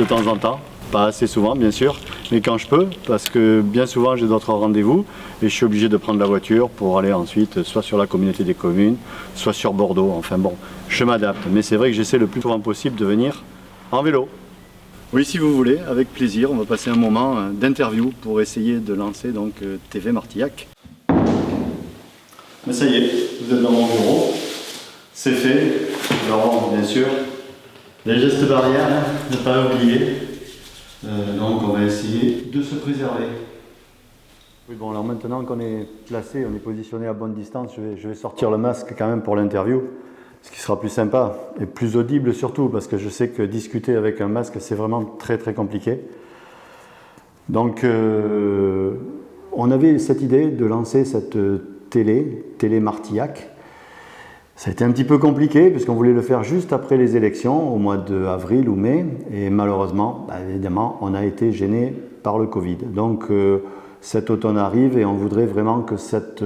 de temps en temps, pas assez souvent bien sûr, mais quand je peux, parce que bien souvent j'ai d'autres rendez-vous et je suis obligé de prendre la voiture pour aller ensuite soit sur la communauté des communes, soit sur Bordeaux. Enfin bon, je m'adapte, mais c'est vrai que j'essaie le plus souvent possible de venir en vélo. Oui, si vous voulez, avec plaisir, on va passer un moment d'interview pour essayer de lancer donc TV Martillac. Mais ça y est, vous êtes dans mon bureau, c'est fait. Alors bien sûr, les gestes barrières, ne pas oublier. Donc on va essayer de se préserver. Oui, bon, alors maintenant qu'on est placé, on est positionné à bonne distance, je vais sortir le masque quand même pour l'interview, ce qui sera plus sympa et plus audible surtout, parce que je sais que discuter avec un masque, c'est vraiment très très compliqué. Donc on avait cette idée de lancer cette télé Martillac. Ça a été un petit peu compliqué puisqu'on voulait le faire juste après les élections, au mois d'avril ou mai, et malheureusement, évidemment, on a été gêné par le Covid. Donc cet automne arrive et on voudrait vraiment que cette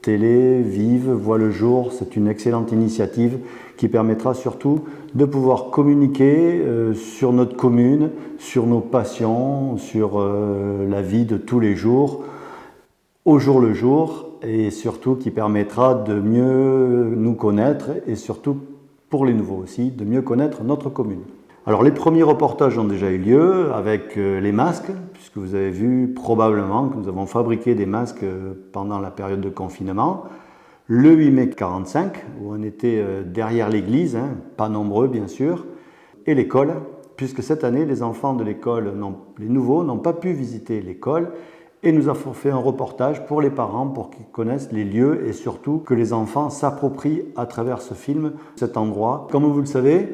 télé vive, voit le jour. C'est une excellente initiative qui permettra surtout de pouvoir communiquer sur notre commune, sur nos passions, sur la vie de tous les jours, au jour le jour, et surtout qui permettra de mieux nous connaître et surtout pour les nouveaux aussi, de mieux connaître notre commune. Alors les premiers reportages ont déjà eu lieu avec les masques, puisque vous avez vu probablement que nous avons fabriqué des masques pendant la période de confinement. Le 8 mai 45, où on était derrière l'église, pas nombreux bien sûr, et l'école, puisque cette année les enfants de l'école, les nouveaux, n'ont pas pu visiter l'école, et nous avons fait un reportage pour les parents, pour qu'ils connaissent les lieux et surtout que les enfants s'approprient à travers ce film cet endroit. Comme vous le savez,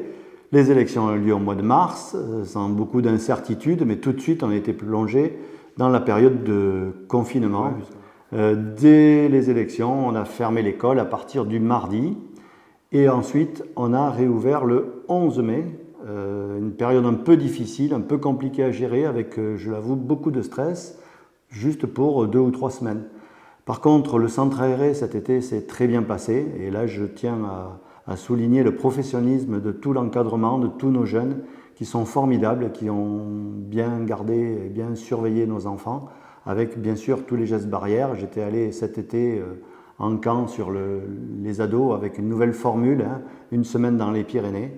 les élections ont eu lieu au mois de mars, sans beaucoup d'incertitudes, mais tout de suite on a été plongé dans la période de confinement. Dès les élections, on a fermé l'école à partir du mardi et ensuite on a réouvert le 11 mai, une période un peu difficile, un peu compliquée à gérer avec, je l'avoue, beaucoup de stress, juste pour 2 ou 3 semaines. Par contre, le centre aéré cet été s'est très bien passé et là je tiens à souligner le professionnalisme de tout l'encadrement, de tous nos jeunes qui sont formidables, qui ont bien gardé et bien surveillé nos enfants avec bien sûr tous les gestes barrières. J'étais allé cet été en camp sur les ados avec une nouvelle formule, une semaine dans les Pyrénées.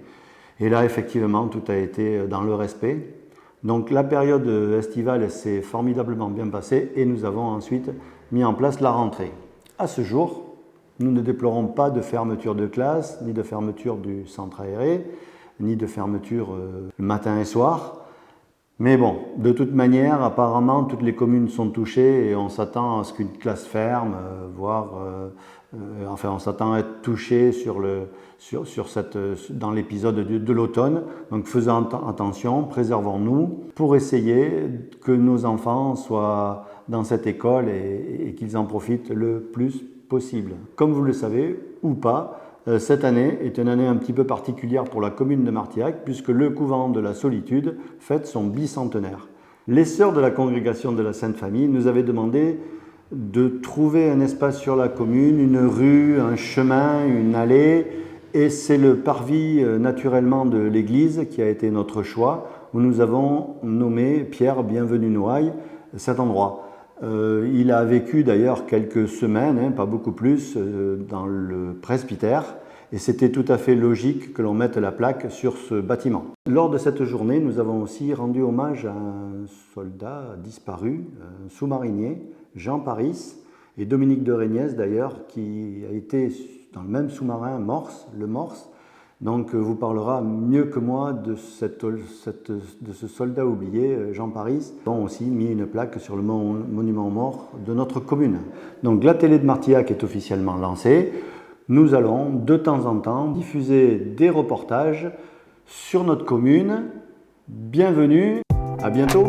Et là effectivement tout a été dans le respect. Donc la période estivale s'est formidablement bien passée et nous avons ensuite mis en place la rentrée. À ce jour, nous ne déplorons pas de fermeture de classe, ni de fermeture du centre aéré, ni de fermeture le matin et soir. Mais bon, de toute manière, apparemment, toutes les communes sont touchées et on s'attend à ce qu'une classe ferme, enfin on s'attend à être touché dans l'épisode de l'automne. Donc faisons attention, préservons-nous pour essayer que nos enfants soient dans cette école et qu'ils en profitent le plus possible. Comme vous le savez, ou pas, cette année est une année un petit peu particulière pour la commune de Martillac puisque le couvent de la Solitude fête son bicentenaire. Les sœurs de la congrégation de la Sainte Famille nous avaient demandé de trouver un espace sur la commune, une rue, un chemin, une allée, et c'est le parvis naturellement de l'église qui a été notre choix, où nous avons nommé Pierre Bienvenu-Noailles cet endroit. Il a vécu d'ailleurs quelques semaines, pas beaucoup plus, dans le presbytère et c'était tout à fait logique que l'on mette la plaque sur ce bâtiment. Lors de cette journée, nous avons aussi rendu hommage à un soldat disparu, un sous-marinier, Jean Paris, et Dominique de Reignès d'ailleurs, qui a été dans le même sous-marin le Morse. Donc vous parlera mieux que moi de ce soldat oublié, Jean Paris. Nous avons aussi mis une plaque sur le monument aux morts de notre commune. Donc la télé de Martillac est officiellement lancée. Nous allons de temps en temps diffuser des reportages sur notre commune. Bienvenue, à bientôt.